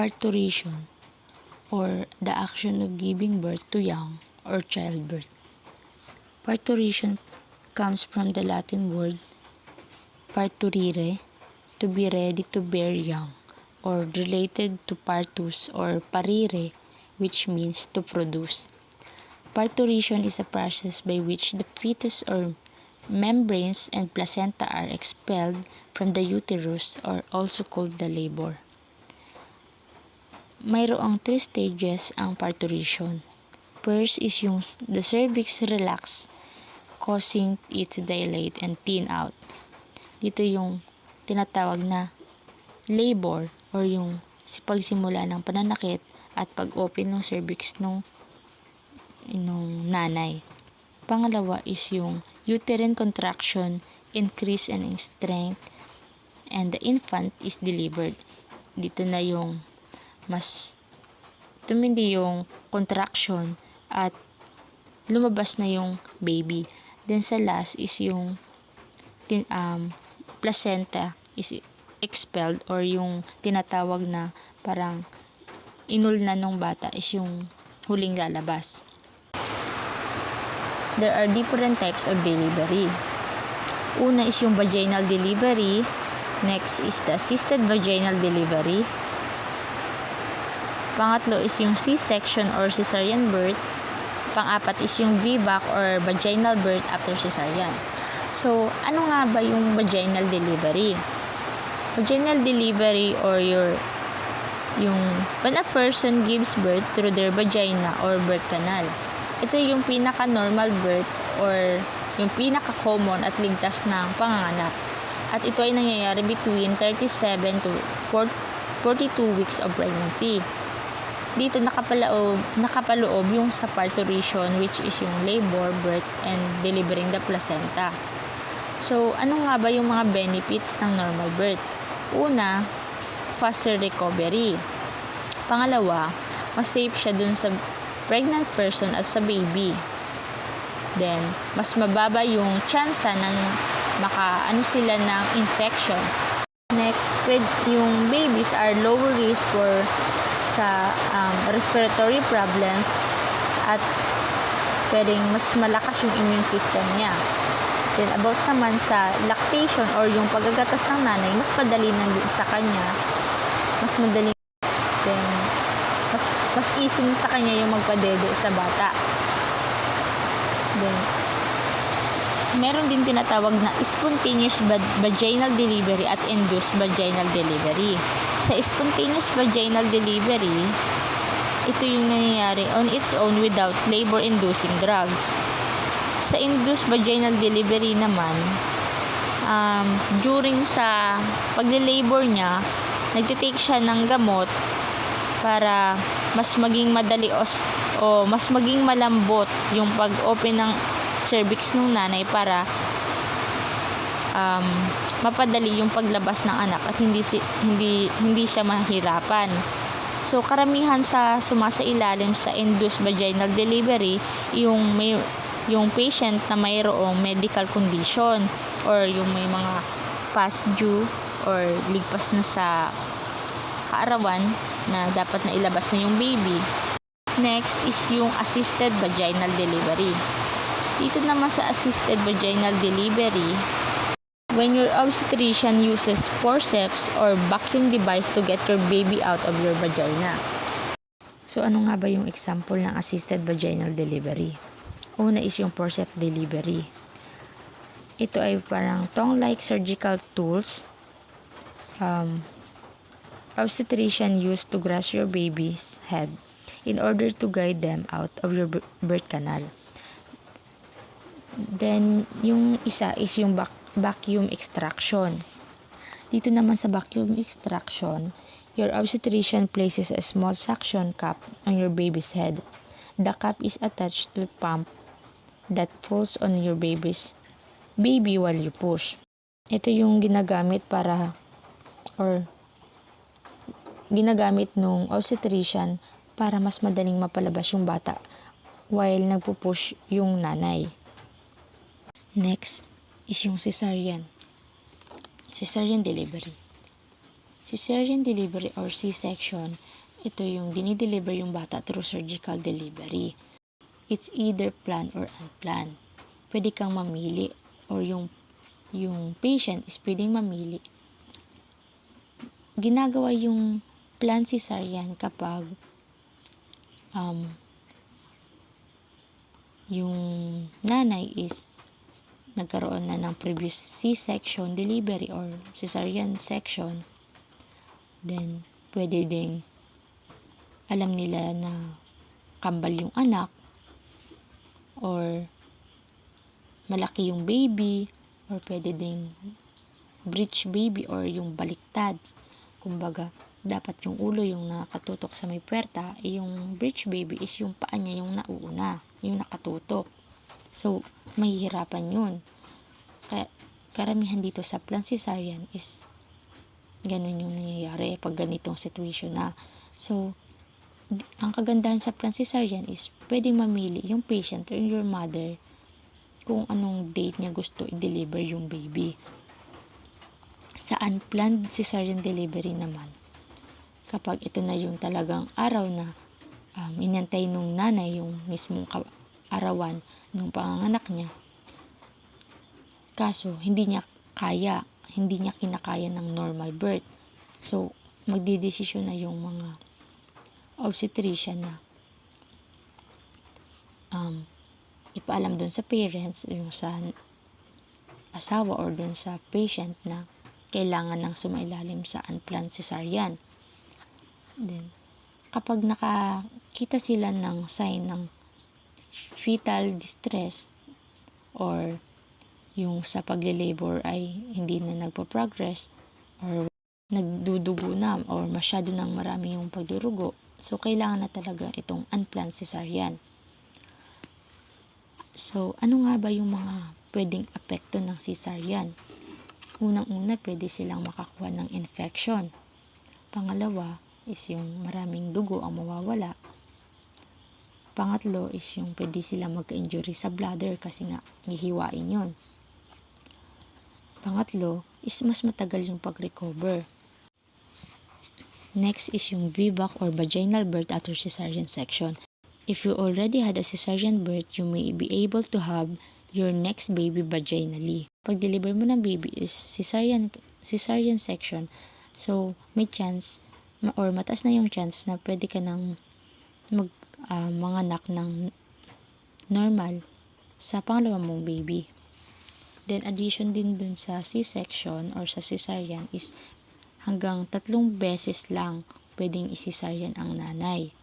Parturition, or the action of giving birth to young or childbirth. Parturition comes from the Latin word parturire, to be ready to bear young, or related to partus or parire, which means to produce. Parturition is a process by which the fetus or membranes and placenta are expelled from the uterus, or also called the labor. Mayroong 3 stages ang parturition. First is yung the cervix relax, causing it to dilate and thin out. Dito yung tinatawag na labor, or yung pagsimula ng pananakit at pag-open ng cervix nung nanay. Pangalawa is yung uterine contraction, increase in strength, and the infant is delivered. Dito na yung mas tumindi yung contraction at lumabas na yung baby. Then sa last is yung placenta is expelled, or yung tinatawag na parang inul na nung bata is yung huling lalabas. There are different types of delivery. Una is yung vaginal delivery. Next is the assisted vaginal delivery. Pangatlo is yung C-section or cesarean birth. Pang-apat is yung VBAC or vaginal birth after cesarean. So, ano nga ba yung vaginal delivery? Vaginal delivery, or when a person gives birth through their vagina or birth canal. Ito yung pinaka-normal birth, or yung pinaka-common at ligtas ng panganganak. At ito ay nangyayari between 37 to 42 weeks of pregnancy. Dito nakapaloob yung sa parturition, which is yung labor, birth, and delivering the placenta. So, ano nga ba yung mga benefits ng normal birth? Una, faster recovery. Pangalawa, mas safe siya dun sa pregnant person at sa baby. Then, mas mababa yung tsansa ng sila ng infections. Next, yung babies are lower risk for sa respiratory problems, at pwedeng mas malakas yung immune system niya. Then, about naman sa lactation, or yung pagagatas ng nanay, mas madali na sa kanya. Mas madali. Then, mas easy sa kanya yung magpadede sa bata. Then, meron din tinatawag na spontaneous vaginal delivery at induced vaginal delivery. Sa spontaneous vaginal delivery, ito yung nangyayari on its own without labor-inducing drugs. Sa induced vaginal delivery naman, during sa pagle-labor niya, nagtitake siya ng gamot para mas maging madali o mas maging malambot yung pag-open ng cervix ng nanay, para mapadali yung paglabas ng anak at hindi siya mahirapan. So, karamihan sa sumasailalim sa induced vaginal delivery, yung patient na mayroong medical condition, or yung may mga past due or ligpas na sa kaarawan na dapat na ilabas na yung baby. Next is yung assisted vaginal delivery. Dito naman sa assisted vaginal delivery, when your obstetrician uses forceps or vacuum device to get your baby out of your vagina. So, ano nga ba yung example ng assisted vaginal delivery? Una is yung forceps delivery. Ito ay parang tongue-like surgical tools obstetrician used to grasp your baby's head in order to guide them out of your birth canal. Then, yung isa is yung vacuum extraction. Dito naman sa vacuum extraction, your obstetrician places a small suction cup on your baby's head. The cup is attached to a pump that pulls on your baby while you push. Ito yung ginagamit nung obstetrician para mas madaling mapalabas yung bata while nagpupush yung nanay. Next is yung cesarean delivery. Cesarean delivery or C-section, ito yung dinideliver yung bata through surgical delivery. It's either planned or unplanned. Pwede kang mamili or yung patient is pwedeng mamili. Ginagawa yung planned cesarean kapag yung nanay is nagkaroon na ng previous C-section delivery or cesarean section. Then, pwede ding alam nila na kambal yung anak or malaki yung baby or pwede ding breech baby or yung baliktad. Kumbaga, dapat yung ulo yung nakatutok sa may puwerta, yung breech baby is yung paa niya yung nauuna, yung nakatutok. So, mahihirapan yun. Kaya, karamihan dito sa planned cesarean is ganun yung nangyayari pag ganitong situation na. So, ang kagandahan sa planned cesarean is pwedeng mamili yung patient or your mother kung anong date niya gusto i-deliver yung baby. Sa unplanned cesarean delivery naman, kapag ito na yung talagang araw na inantay nung nanay yung mismong arawan ng panganganak niya, kaso hindi niya kinakaya ng normal birth. So, magdidesisyon na yung mga obstetrician na ipaalam dun sa parents, yung sa asawa or dun sa patient na kailangan ng sumailalim sa unplanned cesarean. Then, kapag nakakita sila ng sign ng fetal distress or yung sa pagle-labor ay hindi na nagpo-progress or nagdudugo na or masyado nang marami yung pagdurugo, so kailangan na talaga itong unplanned cesarean. So, ano nga ba yung mga pwedeng apekto ng cesarean? Unang-una, pwede silang makakuha ng infection. Pangalawa is yung maraming dugo ang mawawala. Pangatlo is yung pwede silang magka-injury sa bladder kasi nga hihiwain yun. Pangatlo is mas matagal yung pag-recover. Next is yung VBAC or vaginal birth after cesarean section. If you already had a cesarean birth, you may be able to have your next baby vaginally. Pag deliver mo ng baby is cesarean section, so may chance or mataas na yung chance na pwede ka nang manganak ng normal sa pangalawa mong baby. Then, addition din dun sa C-section or sa cesarean is hanggang 3 beses lang pwedeng i-cesarean ang nanay.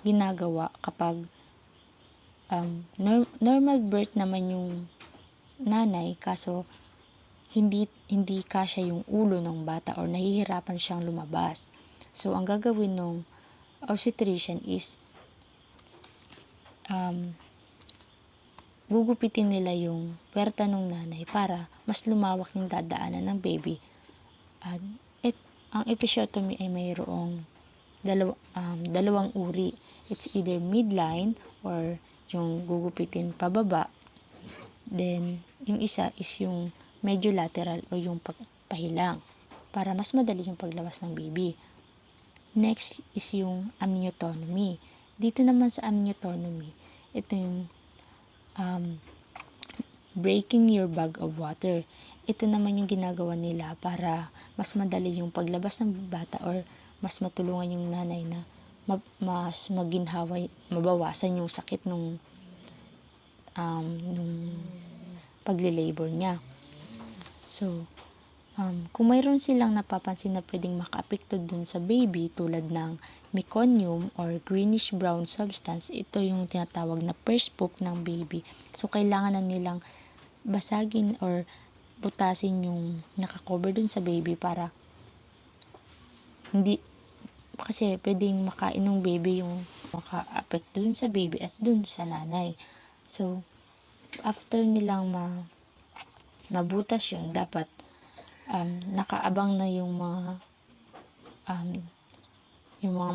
Ginagawa kapag normal birth naman yung nanay, kaso hindi kasya yung ulo ng bata or nahihirapan siyang lumabas. So, ang gagawin ng obstetrician is gugupitin nila yung puwerta ng nanay para mas lumawak yung dadaanan ng baby. Ang episiotomy ay mayroong dalawang uri. It's either midline or yung gugupitin pababa. Then, yung isa is yung medyo lateral o yung pahilang para mas madali yung paglabas ng baby. Next is yung amniotomy. Dito naman sa amniotomy, ito yung breaking your bag of water. Ito naman yung ginagawa nila para mas madali yung paglabas ng bata or mas matulungan yung nanay na mas maginhawa, mabawasan yung sakit nung pagle-labor niya. So, kung mayroon silang napapansin na pwedeng makaapekto dun sa baby tulad ng meconium or greenish brown substance, ito yung tinatawag na first poop ng baby. So, kailangan na nilang basagin or butasin yung nakakover dun sa baby para hindi, kasi pwedeng makain ng baby yung maka-apekto dun sa baby at dun sa nanay. So, after nilang mabutas yun, dapat nakaabang na yung mga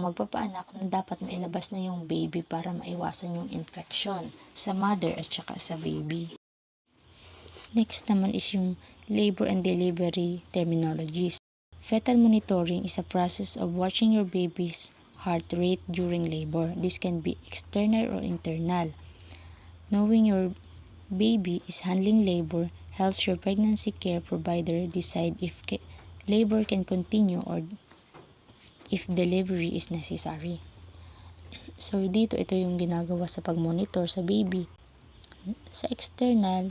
magpapaanak na dapat mailabas na yung baby para maiwasan yung infection sa mother at saka sa baby. Next naman is yung labor and delivery terminologies. Fetal monitoring is a process of watching your baby's heart rate during labor. This can be external or internal. Knowing your baby is handling labor helps your pregnancy care provider decide if labor can continue or if delivery is necessary. So, dito ito yung ginagawa sa pag-monitor sa baby. Sa external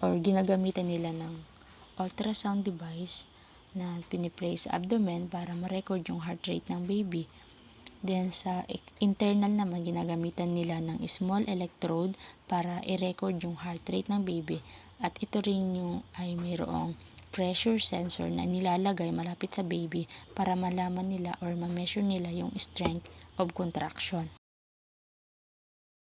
or ginagamitan nila ng ultrasound device na piniplay sa abdomen para ma-record yung heart rate ng baby. Then, sa internal naman, ginagamitan nila ng small electrode para i-record yung heart rate ng baby. At ito rin yung ay mayroong pressure sensor na nilalagay malapit sa baby para malaman nila or ma-measure nila yung strength of contraction.